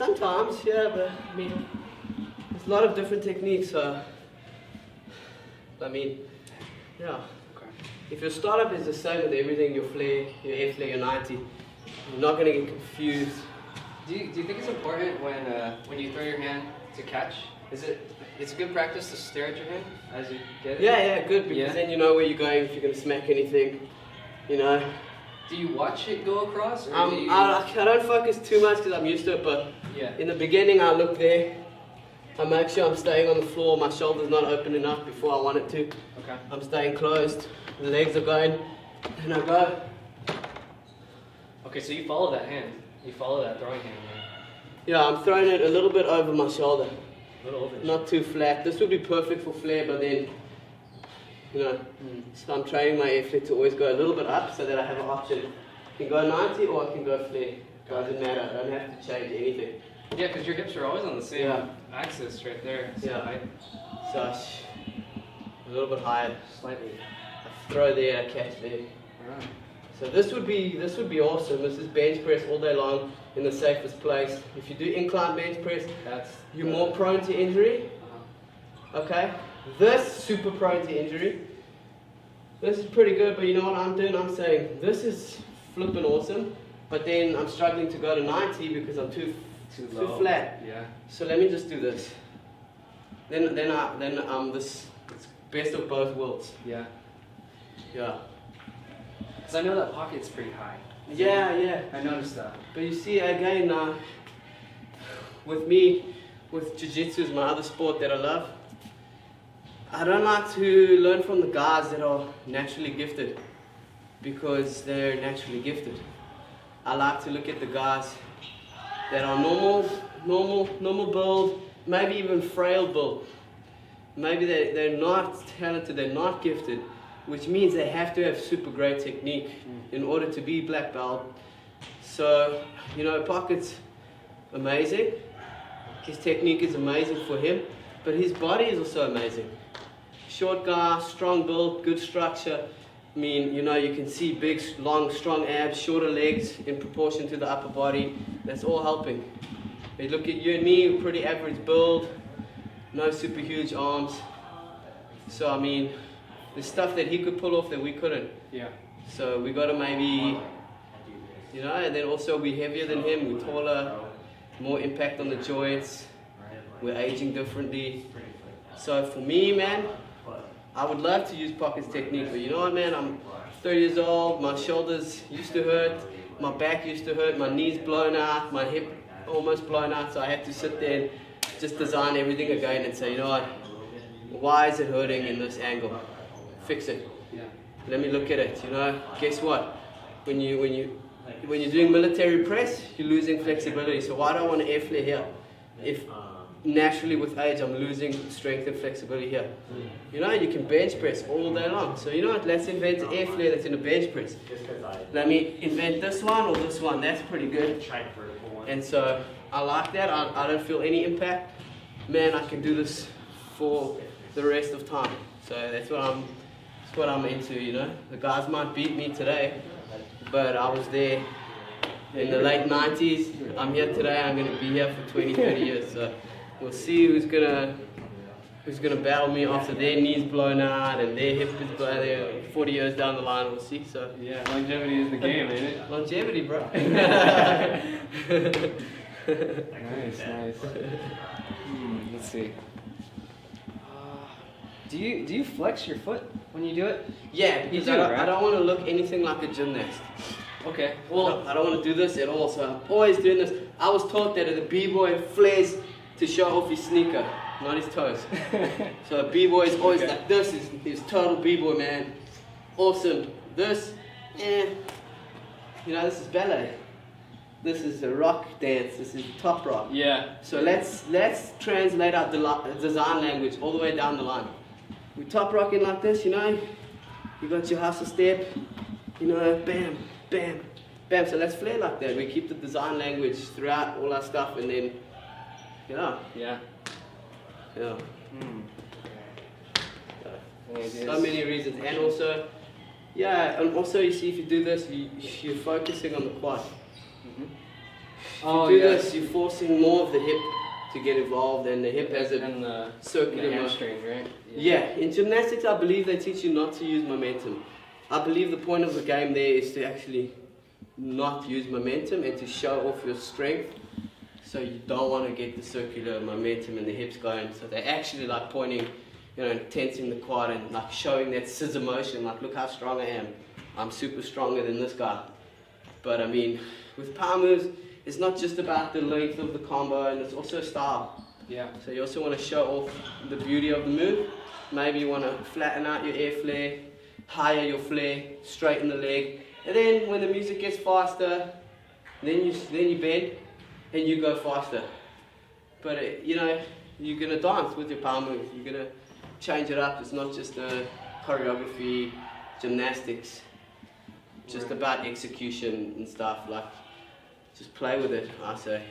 Sometimes, yeah, but I mean, there's a lot of different techniques, so, I mean, yeah. Okay. If your startup is the same with everything, your flare, your Airflare, your 90, you're not going to get confused. Do you think it's important when you throw your hand to catch? It's a good practice to stare at your hand as you get it? Yeah, good, because then you know where you're going, if you're going to smack anything, you know. Do you watch it go across? Or I don't focus too much because I'm used to it, but yeah. In the beginning I look there, I make sure I'm staying on the floor, my shoulder's not open enough before I want it to. Okay. I'm staying closed, the legs are going, and I go. Okay, so you follow that hand. You follow that throwing hand, right? Yeah, I'm throwing it a little bit over my shoulder. A little over. Not too flat. This would be perfect for flare, but then, you know, so I'm training my Airflare to always go a little bit up so that I have an option. I can go 90 or I can go flare. Doesn't matter. I don't have to change anything. Yeah, because your hips are always on the same axis right there. So So a little bit higher. Slightly. I throw there, I catch there. Alright. So this would be awesome. This is bench press all day long in the safest place. If you do incline bench press, you're more prone to injury. Okay? This super prone to injury. This is pretty good, but you know what I'm doing? I'm saying this is flipping awesome, but then I'm struggling to go to 90 because I'm too flat. Yeah. So let me just do this. Then this it's best of both worlds. Yeah. Yeah. Because I know that pocket's pretty high. Yeah. I noticed that. But you see, again, with me, with jiu-jitsu is my other sport that I love. I don't like to learn from the guys that are naturally gifted because they're naturally gifted. I like to look at the guys that are normal build, maybe even frail build. Maybe they're not talented, they're not gifted, which means they have to have super great technique in order to be black belt. So, you know, Pocket's amazing. His technique is amazing for him, but his body is also amazing. Short guy, strong build, good structure. I mean, you know, you can see big, long, strong abs, shorter legs in proportion to the upper body. That's all helping. You look at you and me, pretty average build, no super huge arms. So, I mean, there's stuff that he could pull off that we couldn't. Yeah. So we got to maybe, you know, and then also we're heavier than him, we're taller, more impact on the joints, we're aging differently. So for me, man, I would love to use Pocket's technique, but you know what, man, I'm 30 years old, my shoulders used to hurt, my back used to hurt, my knees blown out, my hip almost blown out, so I had to sit there and just design everything again and say, you know what, why is it hurting in this angle? Fix it. Yeah. Let me look at it, you know. Guess what? When you're doing military press, you're losing flexibility. So why do I want an Airflare here? If naturally with age I'm losing strength and flexibility here. You know, you can bench press all day long. So you know what, let's invent an Airflare that's in a bench press. Let me invent this one or this one, that's pretty good. And so I like that, I don't feel any impact. Man, I can do this for the rest of time. So that's what I'm into, you know. The guys might beat me today, but I was there in the late 90s. I'm here today, I'm going to be here for 20, 30 years. So we'll see who's gonna battle me after their knees blown out and their hip is blown out 40 years down the line. We'll see. So yeah, longevity is the game, ain't it? Longevity, bro. Nice. Let's see. Do you flex your foot when you do it? Yeah, because I don't want to look anything like a gymnast. Okay. Well, I don't want to do this at all, so I'm always doing this. I was taught that a b-boy flares to show off his sneaker, not his toes. So a b-boy is always like, this is total b-boy, man. Awesome. This, you know, this is ballet. This is a rock dance. This is top rock. Yeah. So let's translate our design language all the way down the line. We top rocking like this, you know. You got your hustle step, you know, bam, bam, bam. So let's flare like that. We keep the design language throughout all our stuff, and then, you know. Yeah. Yeah. So many reasons, and also, yeah, and also you see if you do this, you're focusing on the quad. Oh, do yeah. this, you're forcing more of the hip to get involved, and the hip has a and the circular motion. hamstring, right? Yeah, in gymnastics, I believe they teach you not to use momentum. I believe the point of the game there is to actually not use momentum and to show off your strength. So you don't want to get the circular momentum and the hips going. So they're actually like pointing, you know, tensing the quad and like showing that scissor motion, like look how strong I am. I'm super stronger than this guy. But I mean, with power moves, it's not just about the length of the combo, and it's also style. Yeah. So you also want to show off the beauty of the move. Maybe you want to flatten out your air flare, higher your flare, straighten the leg, and then when the music gets faster, then you bend and you go faster. But you know, you're gonna dance with your power move. You're gonna change it up. It's not just a choreography, gymnastics. Just about execution and stuff. Like, just play with it, I say.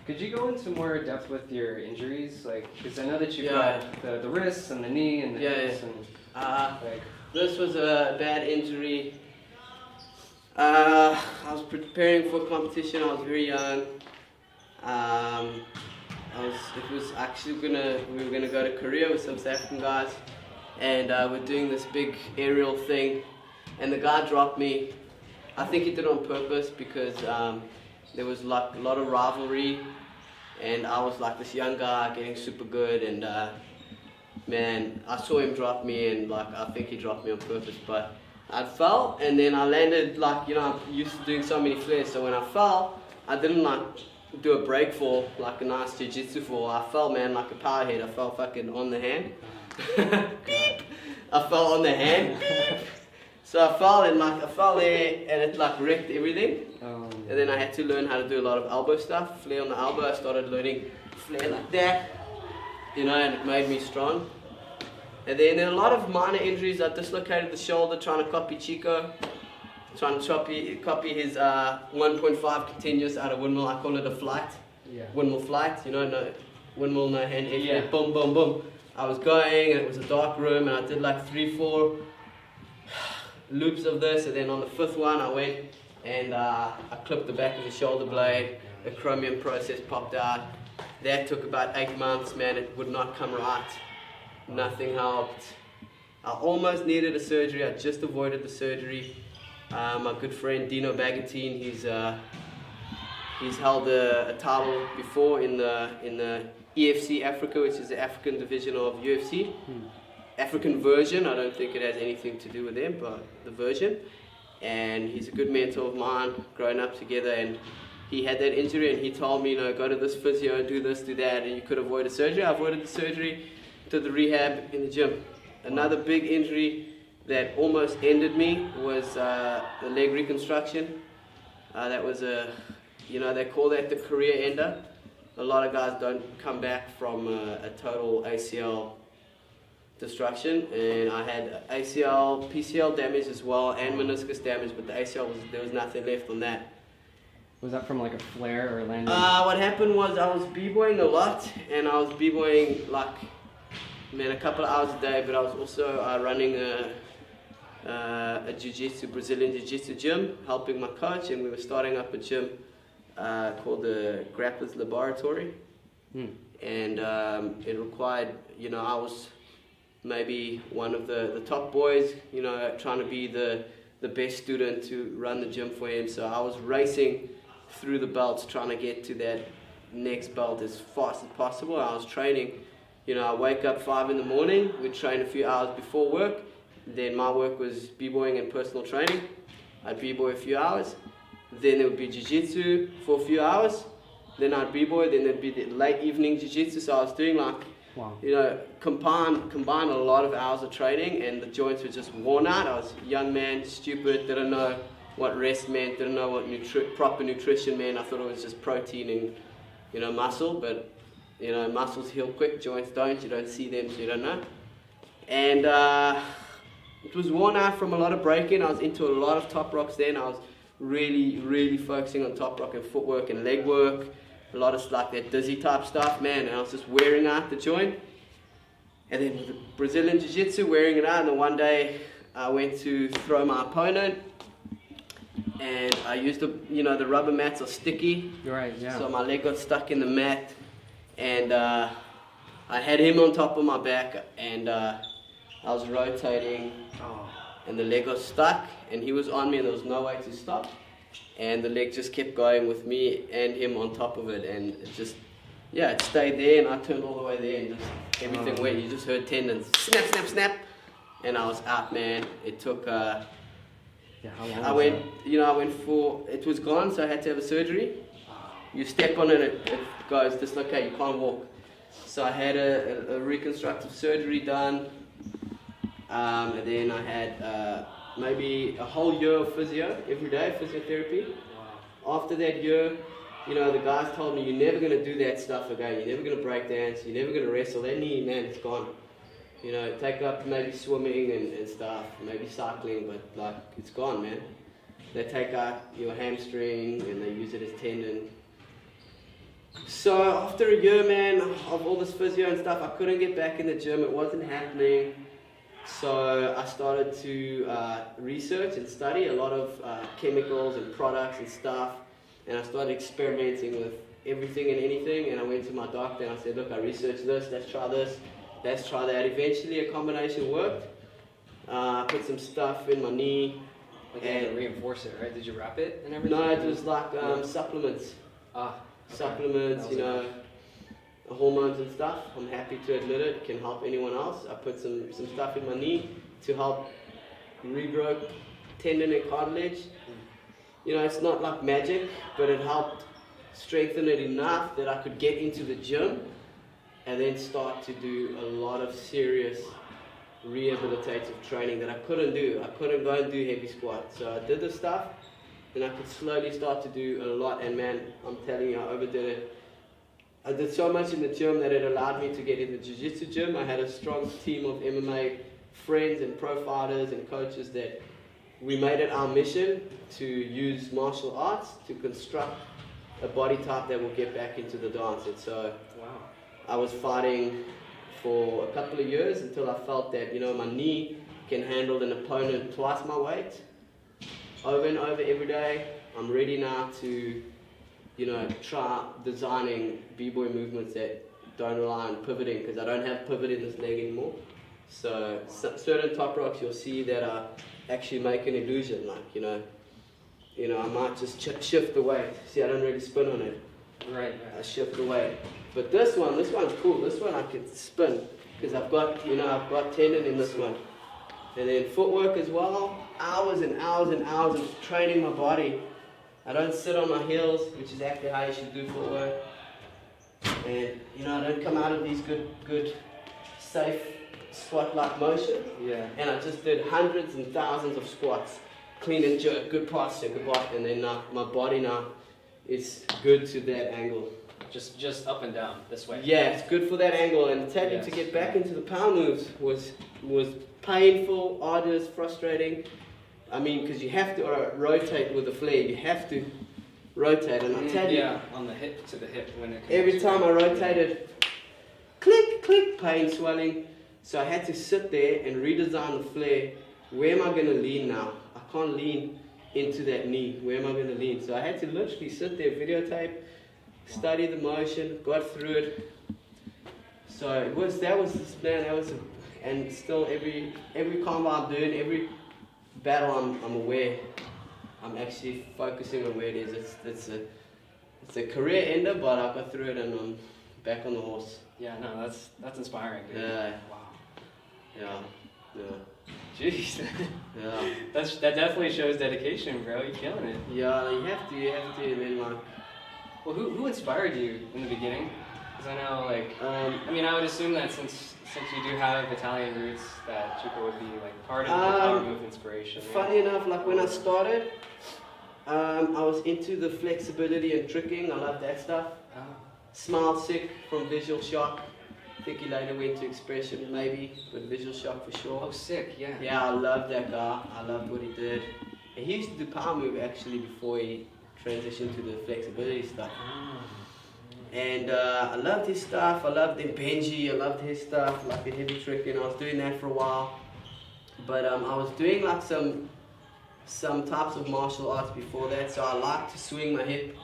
Could you go into more depth with your injuries? Like, because I know that you've got the wrists and the knee and the hips and like. This was a bad injury. I was preparing for a competition. I was very young. It was actually we were gonna go to Korea with some South African guys, and we're doing this big aerial thing, and the guy dropped me. I think he did it on purpose because there was like a lot of rivalry, and I was like this young guy getting super good, and man, I saw him drop me, and like I think he dropped me on purpose, but I fell, and then I landed like, you know, I'm used to doing so many flares, so when I fell, I didn't like do a break fall, like a nice jiu-jitsu fall. I fell, man, like a power head. I fell fucking on the hand. Beep! I fell on the hand. So I fell, and like I fell there, and it like wrecked everything. And then I had to learn how to do a lot of elbow stuff, flare on the elbow. I started learning flare like that, you know, and it made me strong. And then a lot of minor injuries. I dislocated the shoulder trying to copy Chico, trying to copy his 1.5 continuous out of windmill. I call it a flight. Yeah. Windmill flight, you know, no windmill, no hand, yeah. Boom, boom, boom. I was going, and it was a dark room, and I did like 3-4 loops of this, and then on the 5th one I went and I clipped the back of the shoulder blade. The chromium process popped out. That took about 8 months, man. It would not come right. Nothing helped. I almost needed a surgery. I just avoided the surgery. My good friend Dino Bagatine, he's held a title before in the EFC Africa, which is the African division of UFC. African version, I don't think it has anything to do with them, but the version. And he's a good mentor of mine, growing up together, and he had that injury, and he told me, you know, go to this physio, do this, do that, and you could avoid a surgery. I avoided the surgery, did the rehab in the gym. Another big injury that almost ended me was the leg reconstruction. That was you know, they call that the career ender. A lot of guys don't come back from a total ACL destruction, and I had ACL, PCL damage as well, and meniscus damage, but the ACL there was nothing left on that. Was that from like a flare or landing? What happened was I was b-boying a lot, and I was b-boying like, man, a couple of hours a day, but I was also running a jiu-jitsu, Brazilian jiu-jitsu gym, helping my coach, and we were starting up a gym called the Grappler's Laboratory. And it required, you know, I was maybe one of the top boys, you know, trying to be the best student to run the gym for him. So I was racing through the belts, trying to get to that next belt as fast as possible. I was training, you know, I wake up 5 in the morning, we'd train a few hours before work. Then my work was b-boying and personal training. I'd b-boy a few hours. Then there would be jiu-jitsu for a few hours. Then I'd b-boy, then there'd be the late evening jiu-jitsu. So I was doing like, you know, combine a lot of hours of training, and the joints were just worn out. I was a young man, stupid, didn't know what rest meant, didn't know what proper nutrition meant. I thought it was just protein and, you know, muscle, but, you know, muscles heal quick, joints don't. You don't see them, so you don't know. And it was worn out from a lot of breaking. I was into a lot of top rocks then. I was really, really focusing on top rock and footwork and leg work. A lot of like that dizzy type stuff, man, and I was just wearing out the joint. And then with the Brazilian Jiu-Jitsu, wearing it out, and then one day I went to throw my opponent, and I used the, the rubber mats are sticky. Right, yeah. So my leg got stuck in the mat, and I had him on top of my back, and I was rotating, and the leg got stuck, and he was on me, and there was no way to stop, and the leg just kept going with me and him on top of it, and it just, yeah, it stayed there, and I turned all the way there, and just everything went. You just heard tendons snap, snap, snap, and I was out, man. It took. How long I went for, it was gone, so I had to have a surgery. You step on it, it goes dislocate, you can't walk. So I had a reconstructive surgery done, and then I had maybe a whole year of physio, every day, physiotherapy. Wow. After that year, the guys told me, you're never going to do that stuff again, you're never going to break dance, you're never going to wrestle. That knee, man, it's gone. Take up maybe swimming and stuff, maybe cycling, but like, it's gone, man. They take out your hamstring and they use it as tendon. So after a year, man, of all this physio and stuff, I couldn't get back in the gym, it wasn't happening. So I started to research and study a lot of chemicals and products and stuff, and I started experimenting with everything and anything, and I went to my doctor and I said, look, I researched this, let's try this. Let's try that. Eventually a combination worked. I put some stuff in my knee. And to reinforce it, right? Did you wrap it and everything? No, it was like supplements. Supplements, hormones and stuff. I'm happy to admit it can help anyone else. I put some stuff in my knee to help regrow tendon and cartilage. It's not like magic, but it helped strengthen it enough that I could get into the gym and then start to do a lot of serious rehabilitative training that I couldn't do. I couldn't go and do heavy squats. So I did the stuff, and I could slowly start to do a lot, and man, I'm telling you, I overdid it. I did so much in the gym that it allowed me to get in the jiu-jitsu gym. I had a strong team of MMA friends and pro fighters and coaches that we made it our mission to use martial arts to construct a body type that will get back into the dance. And so I was fighting for a couple of years until I felt that, my knee can handle an opponent twice my weight, over and over every day. I'm ready now to, try designing b-boy movements that don't rely on pivoting, because I don't have pivot in this leg anymore. So certain top rocks you'll see that I actually make an illusion, like, I might just shift the weight. See, I don't really spin on it. Right. I shift the weight. But this one's cool. This one I can spin because I've got tendon in this one. And then footwork as well. Hours and hours and hours of training my body. I don't sit on my heels, which is actually how you should do footwork. And I don't come out of these good, safe squat-like motions. Yeah. And I just did hundreds and thousands of squats, clean and jerk, good posture, good body, and then my body now is good to that angle. Just up and down this way. Yeah, it's good for that angle, and tell you to get back into the power moves was painful, arduous, frustrating. I mean, because you have to rotate with the flare. You have to rotate, and I tell you, on the hip to the hip when it. Every time I rotated, click, click, pain, swelling. So I had to sit there and redesign the flare. Where am I going to lean now? I can't lean into that knee. Where am I going to lean? So I had to literally sit there, videotape, study the motion, got through it. So and still every combat I'm doing, every battle I'm aware. I'm actually focusing on where it is. It's a career ender, but I got through it and I'm back on the horse. Yeah, no, that's inspiring, dude. Yeah. Wow. Yeah. Jeez. Yeah. That definitely shows dedication, bro. You're killing it. Yeah, you have to, and then like. Well, who inspired you in the beginning? Because I know, I would assume that since you do have Italian roots, that Chico would be like part of the power move inspiration. Funny enough, like when I started, I was into the flexibility and tricking. I love that stuff. Smile Sick from Visual Shock. I think he later went to Expression, maybe, but Visual Shock for sure. Oh, sick, yeah. Yeah, I love that guy. I loved what he did. And he used to do power move actually before he transitioned to the flexibility stuff. And I loved his stuff. I loved the Benji. I loved his stuff, like the heavy trick, and I was doing that for a while. But I was doing like some some types of martial arts before that, so I like to swing my hip.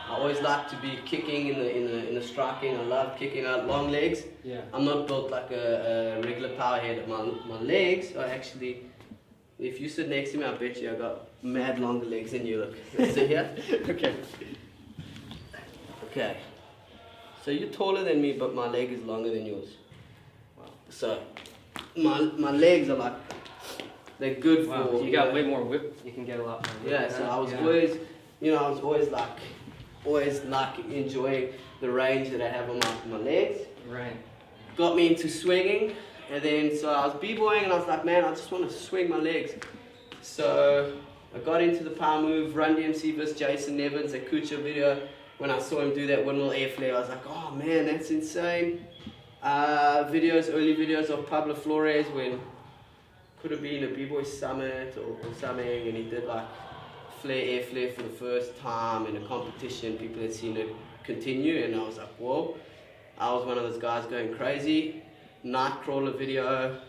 I always like to be kicking in the striking. I love kicking out long legs. Yeah. I'm not built like a regular power head. My legs are actually, if you sit next to me, I bet you I got mad longer legs than you. Look. Let's sit here. Okay. Okay. So you're taller than me, but my leg is longer than yours. Wow. So my legs are like, they're good Wow. for. You got way more whip. You can get a lot more whip. Yeah. So I was always, I was always like enjoying the range that I have on my legs. Right. Got me into swinging, and then so I was b-boying, and I was like, man, I just want to swing my legs. So I got into the power move, Run DMC vs Jason Nevins, a Kucha video. When I saw him do that windmill Airflare, I was like, oh man, that's insane. Early videos of Pablo Flores when could have been a b-boy summit or something, and he did like Airflare for the first time in a competition. People had seen it continue, and I was like, whoa. I was one of those guys going crazy. Nightcrawler video,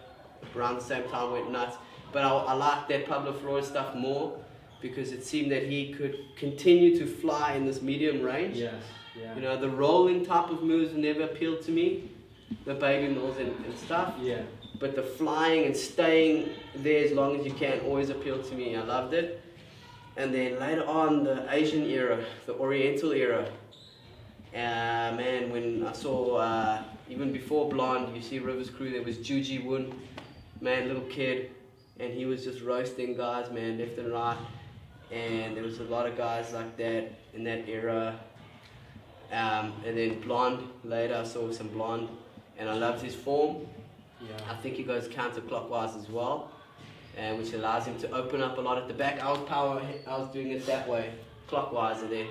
around the same time went nuts. But I liked that Pablo Flores stuff more because it seemed that he could continue to fly in this medium range. Yes, yeah. The rolling type of moves never appealed to me, the baby mills and stuff. Yeah. But the flying and staying there as long as you can always appealed to me. I loved it. And then later on, the Asian era, the Oriental era. Man, when I saw, even before Blonde, you see Rivers Crew, there was Juji Woon, man, little kid, and he was just roasting guys, man, left and right. And there was a lot of guys like that in that era. And then Blonde, later I saw some Blonde, and I loved his form. Yeah. I think he goes counterclockwise as well, which allows him to open up a lot at the back. I was doing it that way, clockwise, and then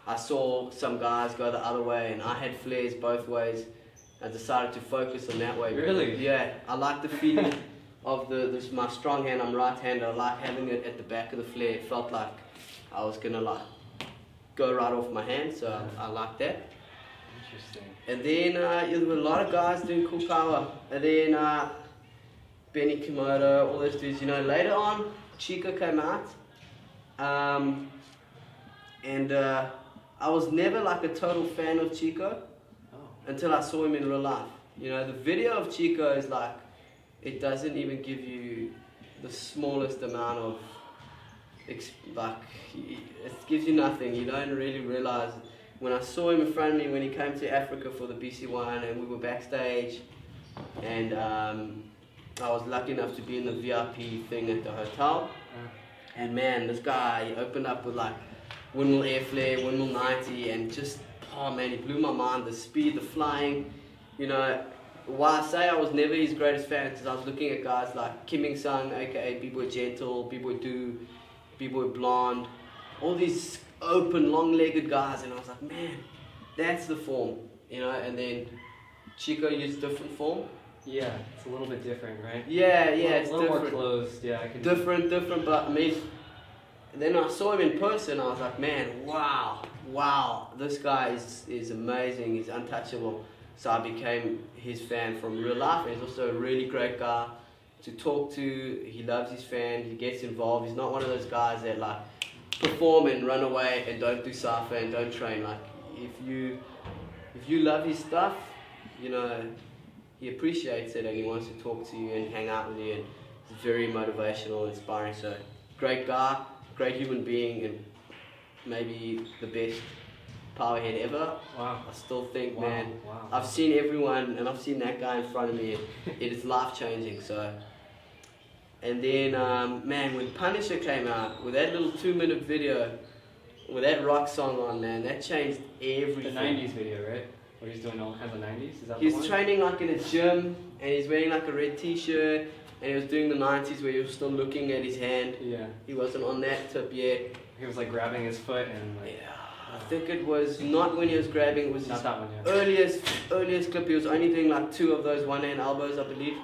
I saw some guys go the other way, and I had flares both ways. I decided to focus on that way. Really? Yeah, I like the feeling of my strong hand. I'm right-handed. I like having it at the back of the flare. It felt like I was gonna like go right off my hand, so I like that. Interesting. And then there were a lot of guys doing cool power. And then Benny Komodo, all those dudes. Later on, Chico came out, and I was never like a total fan of Chico until I saw him in real life. The video of Chico is like, it doesn't even give you the smallest amount of, it gives you nothing. You don't really realize. When I saw him in front of me when he came to Africa for the BC1, and we were backstage, and I was lucky enough to be in the VIP thing at the hotel, and man, this guy, he opened up with like windmill Airflare, windmill 90, and just, oh man, he blew my mind. The speed, the flying, why I say I was never his greatest fan, because I was looking at guys like Kim Ming-sung, aka Bboy Gentle, Bboy Do, Bboy Blonde, all these open, long-legged guys, and I was like, man, that's the form, and then Chico used different form. Yeah, it's a little bit different, right? Yeah, it's a little different. more closed, yeah. I can Different, but me. And then I saw him in person, I was like, man, wow, this guy is amazing, he's untouchable. So I became his fan from real life, and he's also a really great guy to talk to. He loves his fan, he gets involved. He's not one of those guys that like perform and run away and don't do cypher and don't train. Like, if you love his stuff, he appreciates it and he wants to talk to you and hang out with you, and it's very motivational and inspiring. So great guy, great human being, and maybe the best powerhead ever. Wow. I still think, Wow. man, Wow. I've seen everyone, and I've seen that guy in front of me, and it is life-changing. So, and then, man, when Punisher came out with that little 2-minute video, with that rock song on, man, that changed everything. The 90s video, right? Where he's doing all kinds of 90s? Is that He's the one? training like in a gym, and he's wearing like a red t-shirt, and he was doing the 90s where he was still looking at his hand. Yeah. He wasn't on that tip yet. He was like grabbing his foot and like... Yeah, I think it was not when he was grabbing, it was Not his that one, yeah. earliest clip. He was only doing like 2 of those one-hand elbows, I believe.